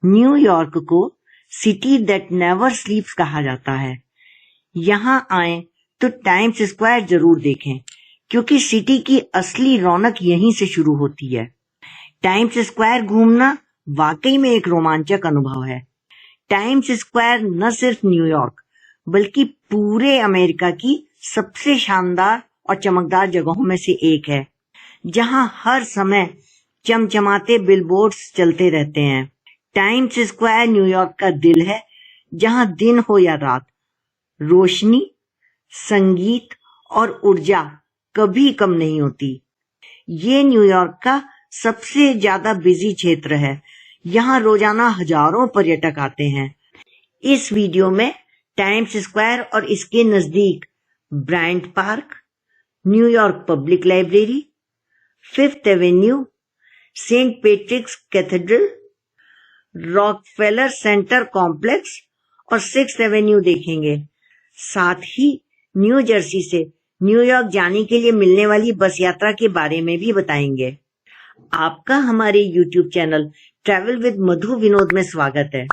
New York को city that never स्लीप्स कहा जाता है। यहाँ आए तो टाइम्स स्क्वायर जरूर देखें, क्योंकि सिटी की असली रौनक यहीं से शुरू होती है। टाइम्स स्क्वायर घूमना वाकई में एक रोमांचक अनुभव है। टाइम्स स्क्वायर न सिर्फ न्यूयॉर्क बल्कि पूरे अमेरिका की सबसे शानदार और चमकदार जगहों में से एक है, जहां हर समय चमचमाते बिलबोर्ड्स चलते रहते हैं। टाइम्स स्क्वायर न्यूयॉर्क का दिल है, जहां दिन हो या रात, रोशनी, संगीत और ऊर्जा कभी कम नहीं होती। ये न्यूयॉर्क का सबसे ज्यादा बिजी क्षेत्र है। यहाँ रोजाना हजारों पर्यटक आते हैं। इस वीडियो में टाइम्स स्क्वायर और इसके नजदीक Bryant park, New York public library, fifth avenue, Saint Patrick's cathedral, Rockefeller Center complex और सिक्स्थ एवेन्यू देखेंगे। साथ ही न्यू जर्सी से न्यूयॉर्क जाने के लिए मिलने वाली बस यात्रा के बारे में भी बताएंगे। आपका हमारे YouTube चैनल ट्रैवल विद मधु विनोद में स्वागत है।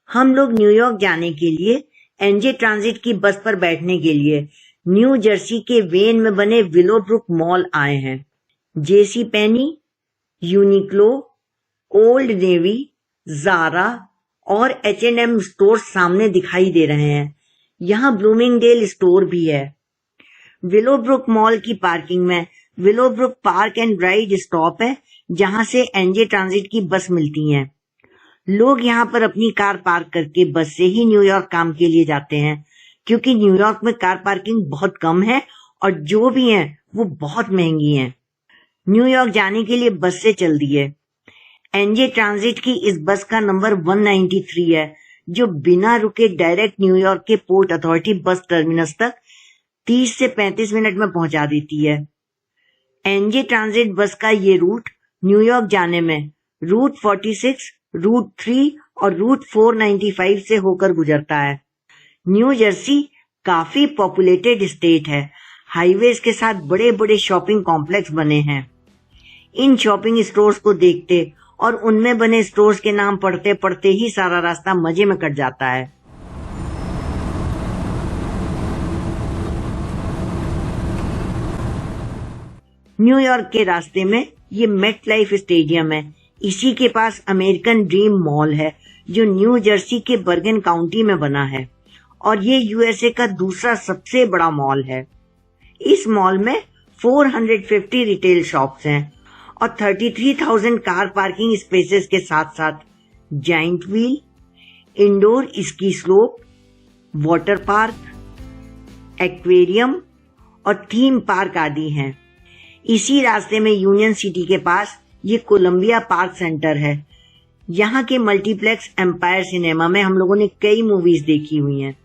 हम लोग न्यूयॉर्क जाने के लिए एनजे ट्रांजिट की बस पर बैठने के लिए न्यू जर्सी के वेन में बने विलोब्रुक मॉल आए हैं। जेसी पेनी, यूनिक्लो, ओल्ड नेवी, ज़ारा और H&M स्टोर सामने दिखाई दे रहे हैं। यहाँ ब्लूमिंगडेल स्टोर भी है। विलोब्रुक मॉल की पार्किंग में Willowbrook park and ride stop है, जहां से एनजे ट्रांजिट की बस मिलती हैं। लोग यहाँ पर अपनी कार पार्क करके बस से ही न्यूयॉर्क काम के लिए जाते हैं, क्योंकि न्यूयॉर्क में कार पार्किंग बहुत कम है और जो भी है वो बहुत महंगी है। न्यूयॉर्क जाने के लिए बस से चल दिए। एनजे ट्रांजिट की इस बस का नंबर 193 है, जो बिना रुके डायरेक्ट न्यूयॉर्क के पोर्ट अथॉरिटी बस टर्मिनस तक 30 से 35 मिनट में पहुंचा देती है। एनजे ट्रांजिट बस का ये रूट न्यूयॉर्क जाने में रूट 46, रूट 3 और रूट 495 से होकर गुजरता है। न्यू जर्सी काफी पॉपुलेटेड स्टेट है। हाईवेज के साथ बड़े बड़े शॉपिंग कॉम्प्लेक्स बने हैं। इन शॉपिंग स्टोर्स को देखते और उनमें बने स्टोर्स के नाम पढ़ते पढ़ते ही सारा रास्ता मजे में कट जाता है। न्यूयॉर्क के रास्ते में ये मेट लाइफ स्टेडियम है। इसी के पास अमेरिकन ड्रीम मॉल है, जो न्यू जर्सी के बर्गन काउंटी में बना है और ये यूएसए का दूसरा सबसे बड़ा मॉल है। इस मॉल में 450 रिटेल शॉप्स हैं और 33,000 कार पार्किंग स्पेसेस के साथ साथ giant wheel, indoor ski slope, water park, aquarium और थीम पार्क आदि हैं। इसी रास्ते में यूनियन सिटी के पास ये कोलंबिया पार्क सेंटर है। यहाँ के मल्टीप्लेक्स एम्पायर सिनेमा में हम लोगों ने कई मूवीज देखी हुई हैं।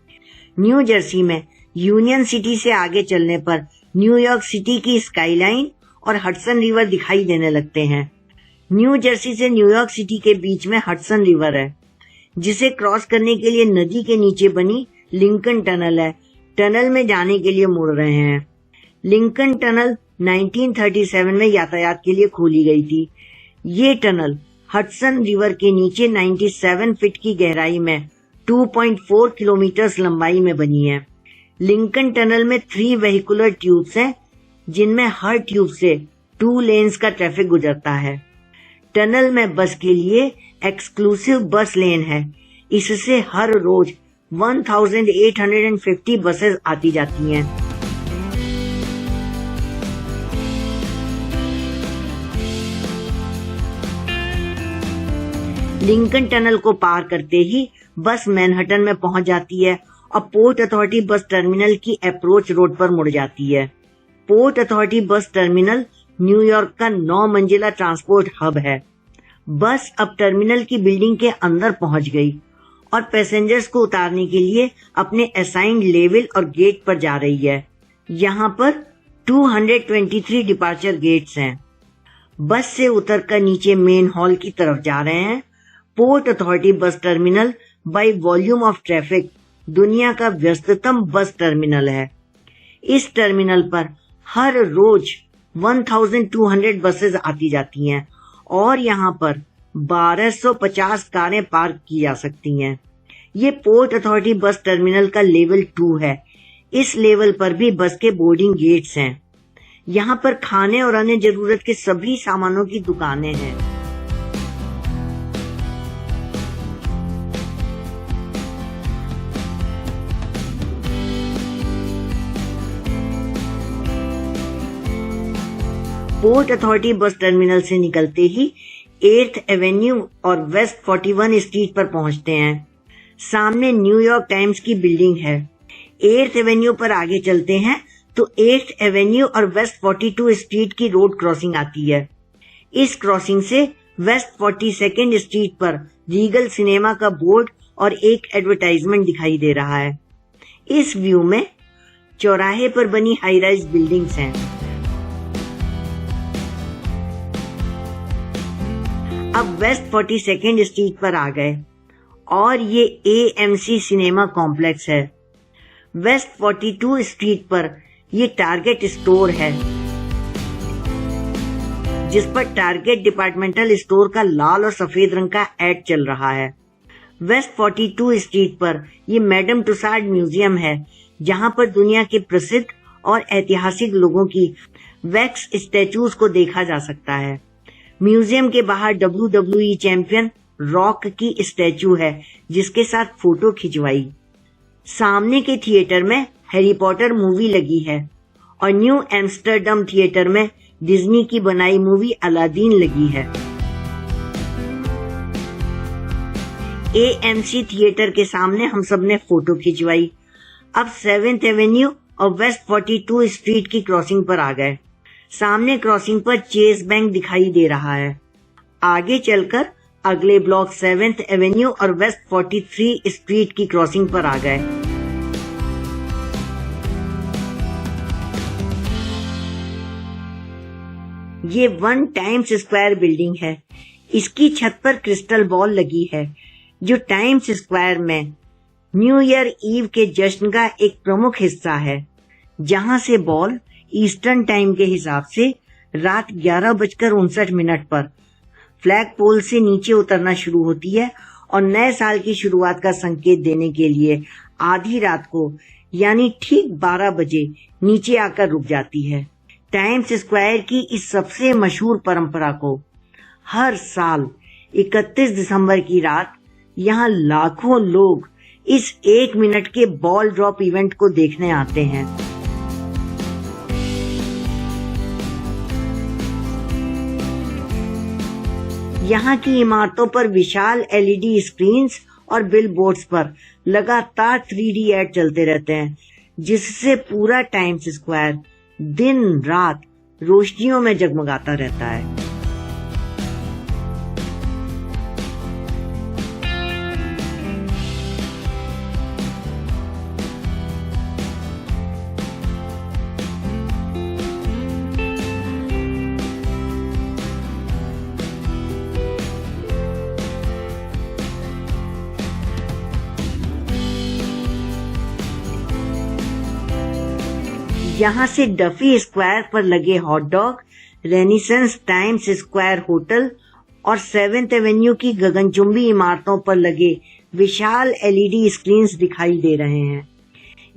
न्यू जर्सी में यूनियन सिटी से आगे चलने पर न्यूयॉर्क सिटी की स्काईलाइन और हडसन रिवर दिखाई देने लगते हैं। न्यू जर्सी से न्यूयॉर्क सिटी के बीच में हडसन रिवर है, जिसे क्रॉस करने के लिए नदी के नीचे बनी लिंकन टनल है। टनल में जाने के लिए मुड़ रहे हैं। लिंकन टनल 1937 में यातायात के लिए खोली गई थी। ये टनल हडसन रिवर के नीचे 97 फीट की गहराई में 2.4 किलोमीटर लंबाई में बनी है। लिंकन टनल में 3 वेहिकुलर ट्यूब्स हैं, जिनमें हर ट्यूब से 2 लेन्स का ट्रैफिक गुजरता है। टनल में बस के लिए एक्सक्लूसिव बस लेन है। इससे हर रोज 1850 बसेस आती जाती हैं। लिंकन टनल को पार करते ही बस मैनहट्टन में पहुंच जाती है और पोर्ट अथॉरिटी बस टर्मिनल की अप्रोच रोड पर मुड़ जाती है। Port authority bus terminal New York का 9 मंजिला ट्रांसपोर्ट हब है। बस अब टर्मिनल की बिल्डिंग के अंदर पहुंच गई और पैसेंजर्स को उतारने के लिए अपने असाइंड लेवल और गेट पर जा रही है। यहाँ पर 223 डिपार्चर गेट्स हैं। बस से उतरकर नीचे मेन हॉल की तरफ जा रहे हैं। Port authority bus terminal by volume of traffic दुनिया का व्यस्ततम बस टर्मिनल है। इस टर्मिनल पर हर रोज 1200 बसेस आती जाती हैं और यहाँ पर 1250 कारें पार्क की जा सकती हैं। ये पोर्ट अथॉरिटी बस टर्मिनल का लेवल 2 है। इस लेवल पर भी बस के बोर्डिंग गेट्स हैं। यहाँ पर खाने और अन्य जरूरत के सभी सामानों की दुकानें हैं। पोर्ट अथॉरिटी बस टर्मिनल से निकलते ही 8th एवेन्यू और वेस्ट 41 स्ट्रीट पर पहुंचते हैं। सामने न्यूयॉर्क टाइम्स की बिल्डिंग है। 8th एवेन्यू पर आगे चलते हैं तो 8th एवेन्यू और वेस्ट 42 स्ट्रीट की रोड क्रॉसिंग आती है। इस क्रॉसिंग से वेस्ट 42nd स्ट्रीट पर रीगल सिनेमा का बोर्ड और एक एडवर्टाइजमेंट दिखाई दे रहा है। इस व्यू में चौराहे पर बनी हाई राइज बिल्डिंग्स हैं। अब वेस्ट 42nd स्ट्रीट पर आ गए और ये AMC सिनेमा कॉम्प्लेक्स है। वेस्ट 42 स्ट्रीट पर ये टारगेट स्टोर है, जिस पर टारगेट डिपार्टमेंटल स्टोर का लाल और सफेद रंग का एड चल रहा है। वेस्ट 42 स्ट्रीट पर ये मैडम टुसाड म्यूजियम है, जहां पर दुनिया के प्रसिद्ध और ऐतिहासिक लोगों की वैक्स स्टैचूज को देखा जा सकता है। म्यूजियम के बाहर WWE चैंपियन रॉक की स्टैचू है, जिसके साथ फोटो खिंचवाई। सामने के थिएटर में हैरी पॉटर मूवी लगी है और न्यू एम्स्टर्डम थिएटर में डिज्नी की बनाई मूवी अलादीन लगी है। AMC थिएटर के सामने हम सब ने फोटो खिंचवाई। अब 7th एवेन्यू और वेस्ट 42 स्ट्रीट की क्रॉसिंग पर आ गए। सामने क्रॉसिंग पर चेस बैंक दिखाई दे रहा है। आगे चलकर अगले ब्लॉक 7th एवेन्यू और वेस्ट 43 स्ट्रीट की क्रॉसिंग पर आ गए। ये 1 टाइम्स स्क्वायर बिल्डिंग है। इसकी छत पर क्रिस्टल बॉल लगी है, जो टाइम्स स्क्वायर में न्यू ईयर ईव के जश्न का एक प्रमुख हिस्सा है, जहां से बॉल ईस्टर्न टाइम के हिसाब से रात 11:59 पर फ्लैग पोल से नीचे उतरना शुरू होती है और नए साल की शुरुआत का संकेत देने के लिए आधी रात को यानी ठीक 12 बजे नीचे आकर रुक जाती है। टाइम्स स्क्वायर की इस सबसे मशहूर परंपरा को हर साल 31 दिसंबर की रात यहाँ लाखों लोग इस 1 मिनट के बॉल ड्रॉप इवेंट को देखने आते हैं। यहाँ की इमारतों पर विशाल LED स्क्रीन्स और बिलबोर्ड्स पर लगातार 3D एड चलते रहते हैं, जिससे पूरा टाइम्स स्क्वायर दिन रात रोशनियों में जगमगाता रहता है। यहाँ से डफी स्क्वायर पर लगे hot dog, renaissance times square hotel और 7th एवेन्यू की गगनचुंबी इमारतों पर लगे विशाल LED स्क्रीन्स दिखाई दे रहे हैं।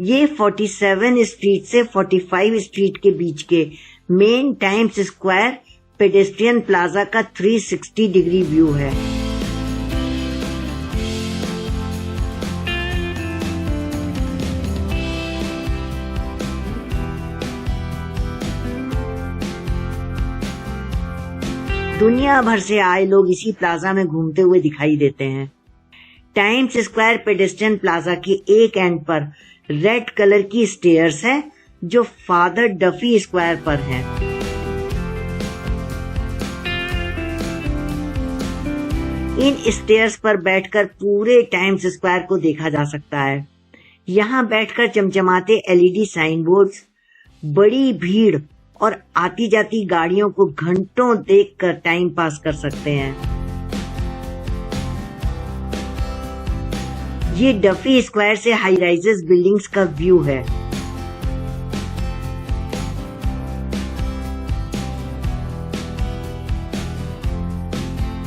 ये 47 स्ट्रीट से 45 स्ट्रीट के बीच के main times square pedestrian plaza का 360 डिग्री व्यू है। दुनिया भर से आए लोग इसी प्लाजा में घूमते हुए दिखाई देते हैं। टाइम्स स्क्वायर पेडेस्ट्रियन प्लाजा के एक एंड पर रेड कलर की स्टेयर्स है, जो फादर डफी स्क्वायर पर है। इन स्टेयर्स पर बैठकर पूरे टाइम्स स्क्वायर को देखा जा सकता है। यहाँ बैठकर चमचमाते LED साइन बोर्ड्स, बड़ी भीड़ और आती जाती गाड़ियों को घंटों देखकर टाइम पास कर सकते हैं। ये डफी स्क्वायर से हाई राइजेस बिल्डिंग्स का व्यू है।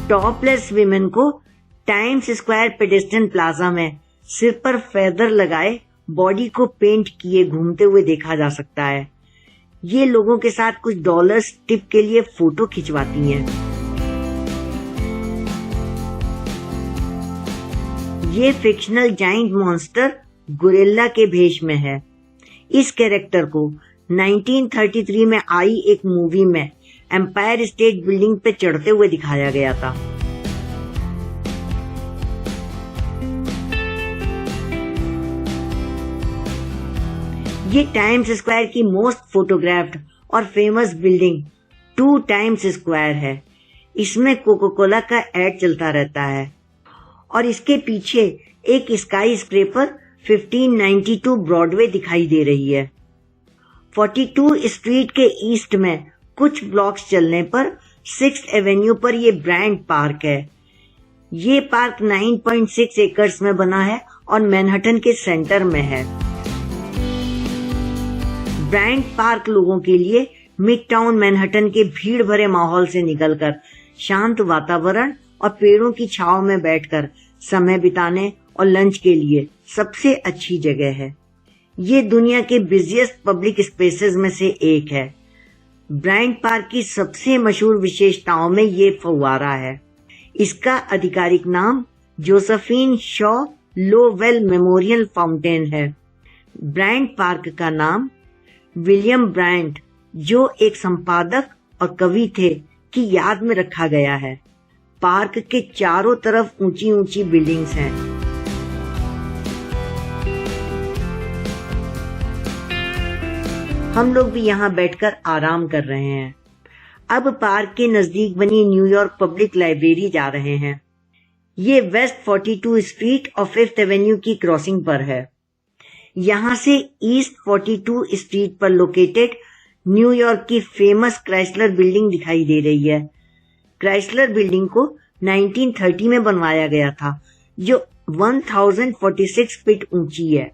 टॉपलेस विमेन को टाइम्स स्क्वायर पेडेस्ट्रियन प्लाजा में सिर पर फेदर लगाए बॉडी को पेंट किए घूमते हुए देखा जा सकता है। ये लोगों के साथ कुछ डॉलर्स टिप के लिए फोटो खिंचवाती हैं। ये फिक्शनल जाइंट मॉन्स्टर गोरिल्ला के भेष में है। इस कैरेक्टर को 1933 में आई एक मूवी में एम्पायर स्टेट बिल्डिंग पे चढ़ते हुए दिखाया गया था। ये टाइम्स स्क्वायर की मोस्ट फोटोग्राफ्ड और फेमस बिल्डिंग 2 टाइम्स स्क्वायर है। इसमें कोका कोला का एड चलता रहता है और इसके पीछे एक स्काई स्क्रेपर 1592 ब्रॉडवे दिखाई दे रही है। 42 स्ट्रीट के ईस्ट में कुछ ब्लॉक्स चलने पर 6th एवेन्यू पर यह ब्रायंट पार्क है। ये पार्क 9.6 एकर्स में बना है और मैनहट्टन के सेंटर में है। ब्रायंट पार्क लोगों के लिए मिड टाउन मैनहट्टन के भीड़ भरे माहौल से निकलकर शांत वातावरण और पेड़ों की छांव में बैठकर समय बिताने और लंच के लिए सबसे अच्छी जगह है। ये दुनिया के बिजिएस्ट पब्लिक स्पेसेस में से एक है। ब्रायंट पार्क की सबसे मशहूर विशेषताओं में ये फव्वारा है। इसका आधिकारिक नाम Josephine Shaw Lowell memorial fountain है। ब्रायंट पार्क का नाम विलियम ब्रायंट, जो एक संपादक और कवि थे, की याद में रखा गया है। पार्क के चारों तरफ ऊंची ऊंची बिल्डिंग्स हैं। हम लोग भी यहाँ बैठकर आराम कर रहे हैं। अब पार्क के नजदीक बनी न्यूयॉर्क पब्लिक लाइब्रेरी जा रहे हैं। ये वेस्ट 42 स्ट्रीट और 5th एवेन्यू की क्रॉसिंग पर है। यहाँ से ईस्ट 42 स्ट्रीट पर लोकेटेड न्यूयॉर्क की फेमस क्राइसलर बिल्डिंग दिखाई दे रही है। क्राइसलर बिल्डिंग को 1930 में बनवाया गया था, जो 1046 फीट ऊंची है।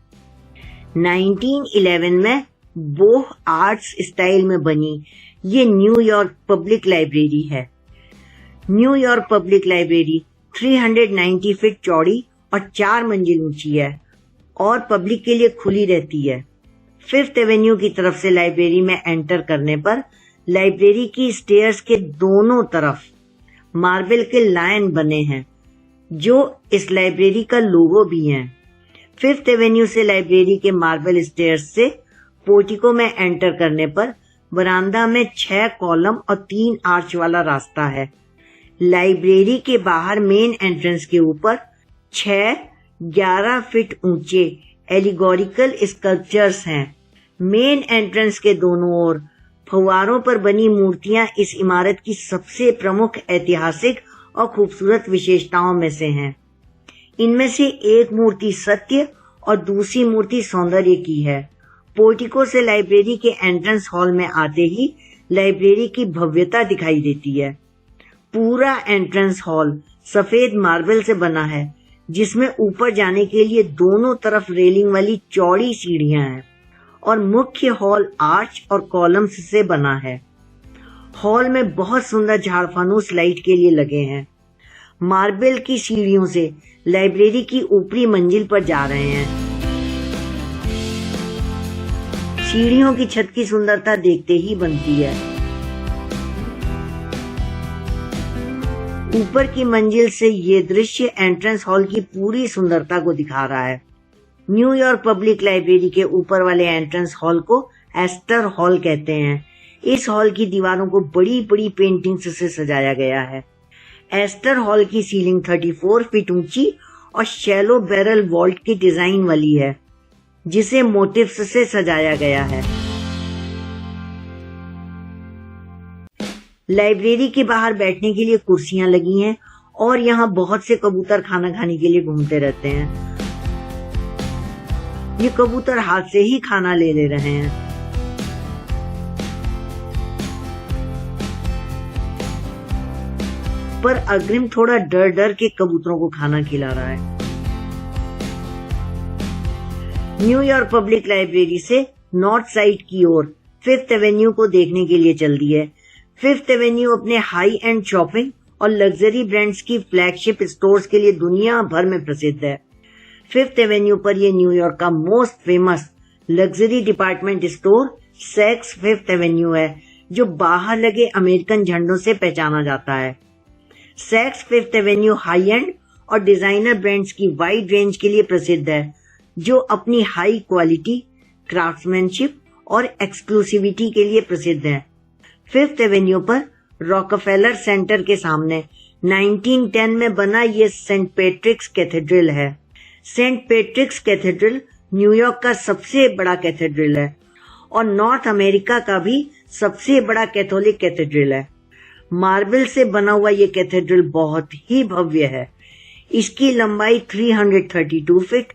1911 में बोह आर्ट्स स्टाइल में बनी ये न्यूयॉर्क पब्लिक लाइब्रेरी है। न्यूयॉर्क पब्लिक लाइब्रेरी 390 फीट चौड़ी और 4 मंजिल ऊंची है और पब्लिक के लिए खुली रहती है। 5th एवेन्यू की तरफ से लाइब्रेरी में एंटर करने पर लाइब्रेरी की स्टेयर्स के दोनों तरफ मार्बल के लायन बने हैं, जो इस लाइब्रेरी का लोगो भी है। 5th एवेन्यू से लाइब्रेरी के मार्बल स्टेयर्स से पोर्टिको में एंटर करने पर बरामदा में 6 कॉलम और 3 आर्च वाला रास्ता है। लाइब्रेरी के बाहर मेन एंट्रेंस के ऊपर 11 फीट ऊंचे एलिगोरिकल स्कल्पचर्स हैं। मेन एंट्रेंस के दोनों ओर फव्वारों पर बनी मूर्तियां इस इमारत की सबसे प्रमुख ऐतिहासिक और खूबसूरत विशेषताओं में से हैं। इनमें से एक मूर्ति सत्य और दूसरी मूर्ति सौंदर्य की है। पोर्टिको से लाइब्रेरी के एंट्रेंस हॉल में आते ही लाइब्रेरी की भव्यता दिखाई देती है। पूरा एंट्रेंस हॉल सफेद मार्बल से बना है, जिसमें ऊपर जाने के लिए दोनों तरफ रेलिंग वाली चौड़ी सीढ़ियां हैं और मुख्य हॉल आर्च और कॉलम्स से बना है। हॉल में बहुत सुंदर झाड़फानूस लाइट के लिए लगे हैं। मार्बल की सीढ़ियों से लाइब्रेरी की ऊपरी मंजिल पर जा रहे हैं। सीढ़ियों की छत की सुंदरता देखते ही बनती है। ऊपर की मंजिल से ये दृश्य एंट्रेंस हॉल की पूरी सुंदरता को दिखा रहा है। न्यूयॉर्क पब्लिक लाइब्रेरी के ऊपर वाले एंट्रेंस हॉल को एस्टर हॉल कहते हैं। इस हॉल की दीवारों को बड़ी बड़ी पेंटिंग्स से सजाया गया है। एस्टर हॉल की सीलिंग 34 फीट ऊंची और शैलो बैरल वॉल्ट की डिजाइन वाली है, जिसे मोटिव्स से सजाया गया है। लाइब्रेरी के बाहर बैठने के लिए कुर्सियां लगी हैं और यहाँ बहुत से कबूतर खाना खाने के लिए घूमते रहते हैं। ये कबूतर हाथ से ही खाना ले रहे हैं। पर अग्रिम थोड़ा डर डर के कबूतरों को खाना खिला रहा है। न्यूयॉर्क पब्लिक लाइब्रेरी से नॉर्थ साइड की ओर 5th एवेन्यू को देखने के लिए चल दी है। 5th एवेन्यू अपने हाई एंड शॉपिंग और लग्जरी ब्रांड्स की फ्लैगशिप स्टोर्स के लिए दुनिया भर में प्रसिद्ध है। फिफ्थ एवेन्यू पर यह न्यूयॉर्क का most famous luxury department store Saks Fifth Avenue है, जो बाहर लगे अमेरिकन झंडों से पहचाना जाता है। सैक्स फिफ्थ एवेन्यू हाई एंड और डिजाइनर ब्रांड्स की वाइड रेंज के लिए प्रसिद्ध है, जो अपनी हाई क्वालिटी, क्राफ्ट्समैनशिप और एक्सक्लूसिविटी के लिए प्रसिद्ध है। फिफ्थ एवेन्यू पर रॉकफेलर सेंटर के सामने 1910 में बना ये सेंट पैट्रिक्स कैथेड्रल है। सेंट पैट्रिक्स कैथेड्रल न्यूयॉर्क का सबसे बड़ा कैथेड्रल है और नॉर्थ अमेरिका का भी सबसे बड़ा कैथोलिक कैथेड्रल है। मार्बल से बना हुआ ये कैथेड्रल बहुत ही भव्य है। इसकी लंबाई 332 फीट,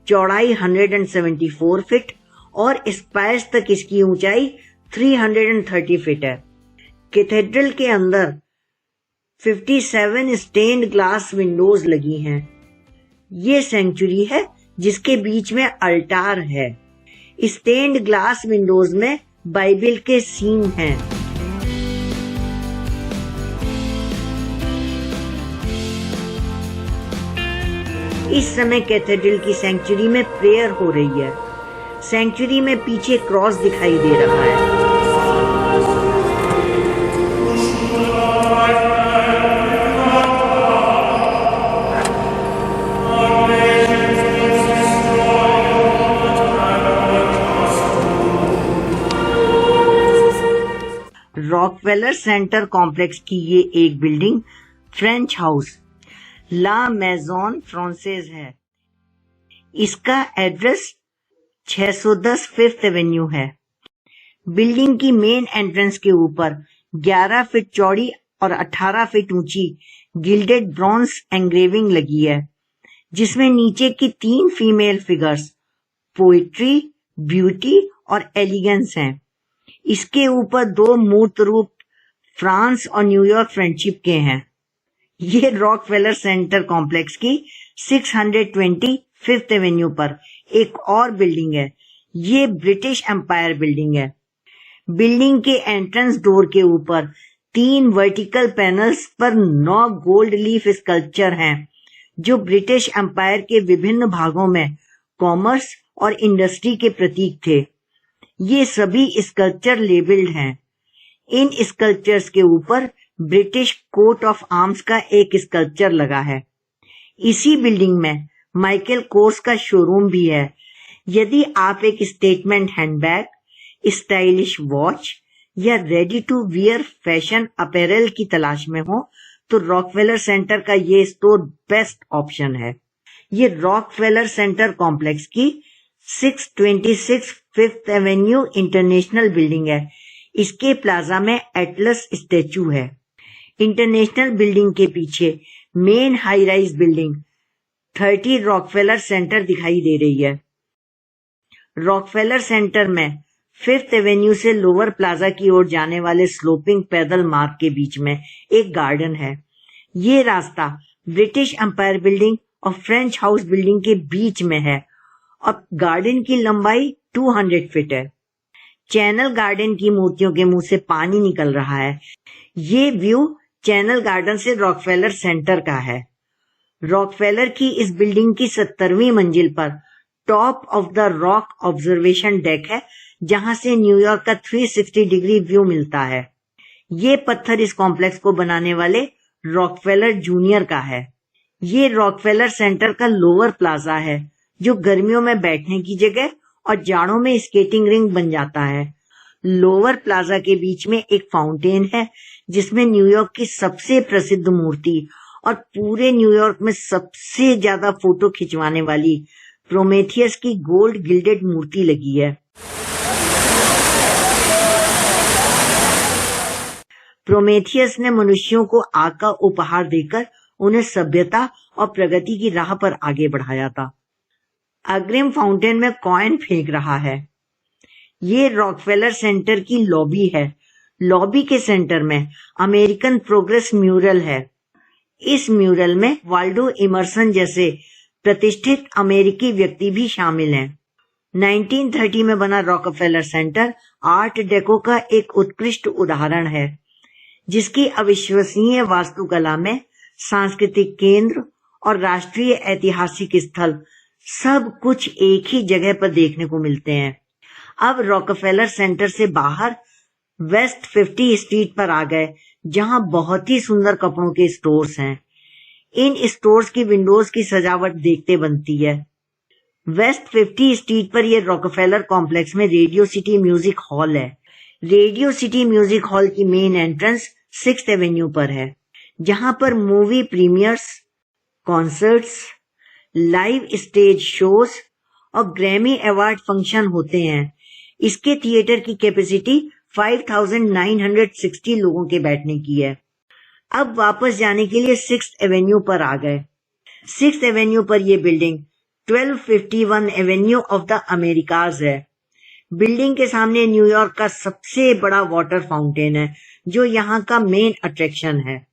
चौड़ाई 174 फीट और स्पायर्स तक इसकी ऊंचाई 330 फीट है। कैथेड्रल के अंदर 57 स्टेन्ड ग्लास विंडोज लगी हैं। ये सेंचुरी है जिसके बीच में अल्टार है। स्टेन्ड ग्लास विंडोज में बाइबल के सीन हैं। इस समय कैथेड्रल की सेंचुरी में प्रेयर हो रही है। सेंचुरी में पीछे क्रॉस दिखाई दे रहा है। रॉकफेलर सेंटर कॉम्प्लेक्स की ये एक बिल्डिंग फ्रेंच हाउस ला मेजॉन फ्रांसेज है। इसका एड्रेस 610 फिफ्थ एवेन्यू है। बिल्डिंग की मेन एंट्रेंस के ऊपर 11 फीट चौड़ी और 18 फीट ऊंची गिल्डेड ब्रॉन्ज एंग्रेविंग लगी है, जिसमें नीचे की 3 फीमेल फिगर्स पोइट्री, ब्यूटी और एलिगेंस हैं। इसके ऊपर 2 मूर्त रूप फ्रांस और न्यूयॉर्क फ्रेंडशिप के हैं। ये रॉकफेलर सेंटर कॉम्प्लेक्स की 620 फिफ्थ एवेन्यू पर एक और बिल्डिंग है। ये ब्रिटिश एम्पायर बिल्डिंग है। बिल्डिंग के एंट्रेंस डोर के ऊपर 3 वर्टिकल पैनल्स पर 9 गोल्ड लीफ स्कल्पचर हैं, जो ब्रिटिश एम्पायर के विभिन्न भागों में कॉमर्स और इंडस्ट्री के प्रतीक थे। ये सभी स्कल्पचर लेबल्ड हैं। इन स्कल्पचर्स के ऊपर ब्रिटिश कोट ऑफ आर्म्स का एक स्कल्पचर लगा है। इसी बिल्डिंग में माइकल कोर्स का शोरूम भी है। यदि आप एक स्टेटमेंट हैंडबैग, स्टाइलिश वॉच या ready to wear fashion apparel की तलाश में हो, तो रॉकफेलर सेंटर का ये स्टोर बेस्ट ऑप्शन है। ये रॉकफेलर सेंटर कॉम्प्लेक्स की 626 फिफ्थ एवेन्यू इंटरनेशनल बिल्डिंग है। इसके प्लाजा में एटलस स्टैचू है। इंटरनेशनल बिल्डिंग के पीछे main high rise building 30 Rockefeller Center दिखाई दे रही है। रॉकफेलर सेंटर में फिफ्थ एवेन्यू से लोअर प्लाजा की ओर जाने वाले स्लोपिंग पैदल मार्ग के बीच में एक गार्डन है। ये रास्ता ब्रिटिश एम्पायर बिल्डिंग और फ्रेंच हाउस बिल्डिंग के बीच में है और गार्डन की लंबाई 200 फीट है। चैनल गार्डन की मूर्तियों के मुंह से पानी निकल रहा है। ये व्यू चैनल गार्डन से रॉकफेलर सेंटर का है। रॉकफेलर की इस बिल्डिंग की 70वीं मंजिल पर top of the rock observation deck है, जहां से न्यूयॉर्क का 360 डिग्री व्यू मिलता है। ये पत्थर इस कॉम्प्लेक्स को बनाने वाले रॉकफेलर जूनियर का है। ये रॉकफेलर सेंटर का लोअर प्लाजा है, जो गर्मियों में बैठने की जगह और जाड़ों में स्केटिंग रिंग बन जाता है। लोअर प्लाजा के बीच में एक फाउंटेन है, जिसमें न्यूयॉर्क की सबसे प्रसिद्ध मूर्ति और पूरे न्यूयॉर्क में सबसे ज्यादा फोटो खिंचवाने वाली प्रोमेथियस की गोल्ड गिल्डेड मूर्ति लगी है। प्रोमेथियस ने मनुष्यों को आग का उपहार देकर उन्हें सभ्यता और प्रगति की राह पर आगे बढ़ाया था। अग्रिम फाउंटेन में कॉइन फेंक रहा है। ये रॉकफेलर सेंटर की लॉबी है। लॉबी के सेंटर में अमेरिकन प्रोग्रेस म्यूरल है। इस म्यूरल में वाल्डो इमर्सन जैसे प्रतिष्ठित अमेरिकी व्यक्ति भी शामिल हैं। 1930 में बना रॉकफेलर सेंटर आर्ट डेको का एक उत्कृष्ट उदाहरण है। जिसकी अविश्वसनीय वास्तुकला में सांस्कृतिक केंद्र और राष्ट्रीय ऐतिहासिक स्थल सब कुछ एक ही जगह पर देखने को मिलते हैं। अब रॉकफेलर सेंटर से बाहर वेस्ट 50 स्ट्रीट पर आ गए, जहां बहुत ही सुंदर कपड़ों के स्टोर्स हैं। इन स्टोर्स की विंडोज की सजावट देखते बनती है। वेस्ट 50 स्ट्रीट पर यह रॉकफेलर कॉम्प्लेक्स में रेडियो सिटी म्यूजिक हॉल है। रेडियो सिटी म्यूजिक हॉल की मेन एंट्रेंस 6th एवेन्यू पर है, जहां पर movie premiers, concerts, live stage shows और ग्रैमी अवार्ड फंक्शन होते हैं। इसके थिएटर की कैपेसिटी 5,960 लोगों के बैठने की है। अब वापस जाने के लिए 6th एवेन्यू पर आ गए। 6th एवेन्यू पर यह building 1251 avenue of the Americas है। बिल्डिंग के सामने न्यूयॉर्क का सबसे बड़ा वाटर फाउंटेन है, जो यहाँ का मेन अट्रैक्शन है।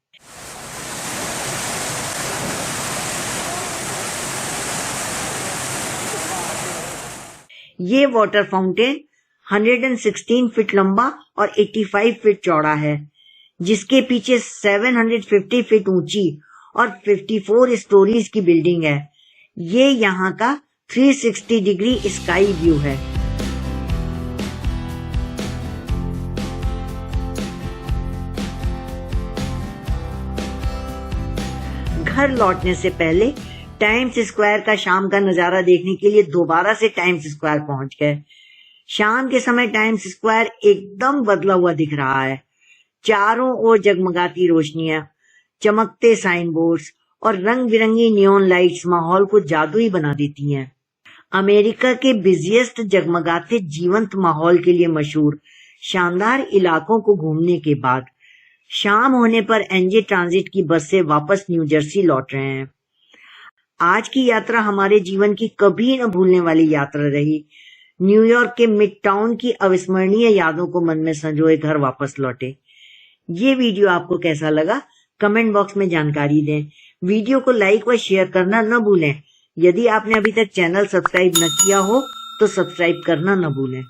ये वाटर फाउंटेन 116 फीट लंबा और 85 फीट चौड़ा है, जिसके पीछे 750 फीट ऊंची और 54 स्टोरीज की बिल्डिंग है। ये यहाँ का 360 डिग्री स्काई व्यू है। घर लौटने से पहले टाइम्स स्क्वायर का शाम का नजारा देखने के लिए दोबारा से टाइम्स स्क्वायर पहुंच गए। शाम के समय टाइम्स स्क्वायर एकदम बदला हुआ दिख रहा है। चारों ओर जगमगाती रोशनियां, चमकते साइन बोर्ड्स और रंग बिरंगी नियॉन लाइट्स माहौल को जादुई बना देती हैं। अमेरिका के बिजिएस्ट जगमगाते जीवंत माहौल के लिए मशहूर शानदार इलाकों को घूमने के बाद शाम होने पर एनजे ट्रांजिट की बस से वापस न्यू जर्सी लौट रहे हैं। आज की यात्रा हमारे जीवन की कभी न भूलने वाली यात्रा रही। न्यूयॉर्क के मिड टाउन की अविस्मरणीय यादों को मन में संजोए घर वापस लौटे। ये वीडियो आपको कैसा लगा, कमेंट बॉक्स में जानकारी दें। वीडियो को लाइक व शेयर करना न भूलें। यदि आपने अभी तक चैनल सब्सक्राइब न किया हो तो सब्सक्राइब करना न भूलें।